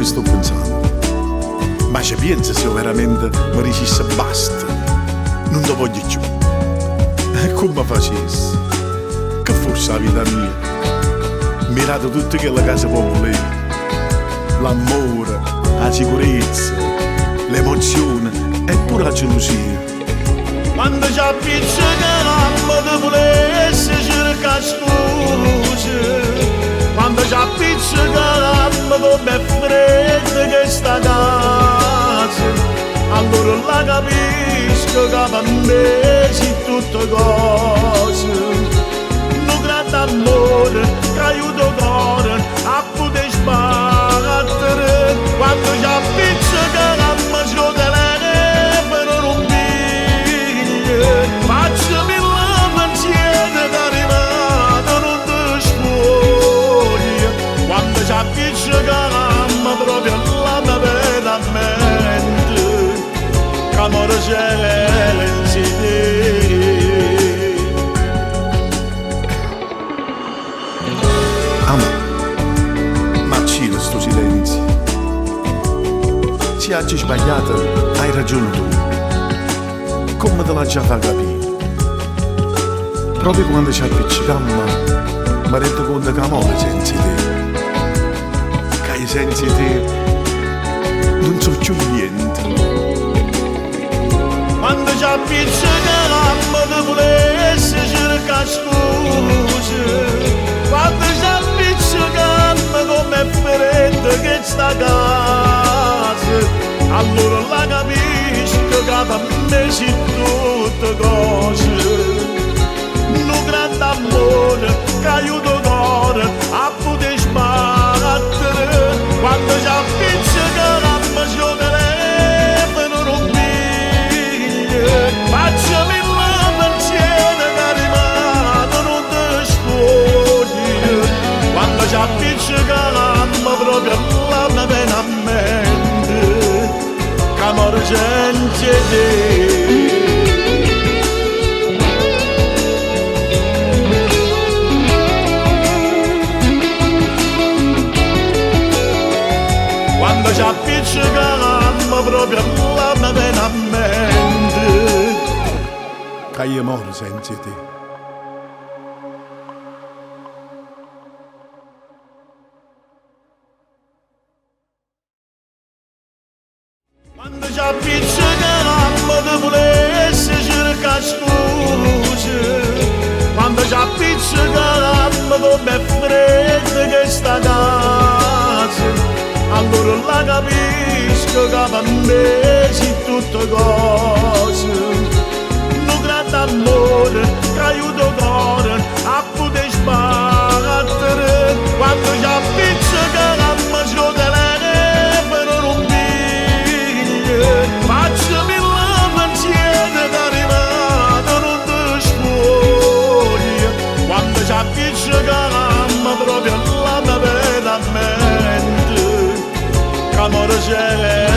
sto pensando. Ma ci pensi se io veramente mi dicessi basta, non ti voglio più? E come facessi? Che forse la vita mia mirate tutto che la casa può volere. L'amore, la sicurezza, l'emozione e pure la gelosia. Quando ci appiccica ti volessi cercare scuse, quando ci appiccica come fredda che sta casa, allora la capisco che per me c'è tutte cose. Un grande amore che aiuta il cuore a poter sbattere, quando ci appiccica ci telefono non piglia, facciami la pensiero che arrivato non ti spoglia, quando ci appiccica proprio la mia vera mente, che amore senza te. Ma c'è sto silenzio. Se hai sbagliato, hai ragione tu. Come te l'ha già fatto capire? Proprio quando ci appiccicammo, mi rendo conto che amore senza te. Che senza te non so più niente. Quando ci appiccica ti volessi cercare scuse, quando ci appiccica come fredda che sta casa, allora la capisco che per me c'è tutte cose. Un grande amore che aiuta il cuore a poter sbattere, quando ci appiccica ci telefono non piglia, facciami la pensiero che arrivato non ti spoglia, quando ci appiccica proprio la mia pena a mente, che amore senza te. Quando ci appiccica proprio la mia pena a mente, Che amore senza te. quando ci appiccica ti volessi cercare scuse, quando ci appiccica come fredda che sta casa, allora la capisco che per me c'è tutte cose. Un grande amore che aiuta il cuore a poter sbattere, quando ci appiccica ci telefono non piglia, facciami la pensiero che arrivato non ti spoglia, quando ci appiccica proprio la mia vera mente, che amore c'è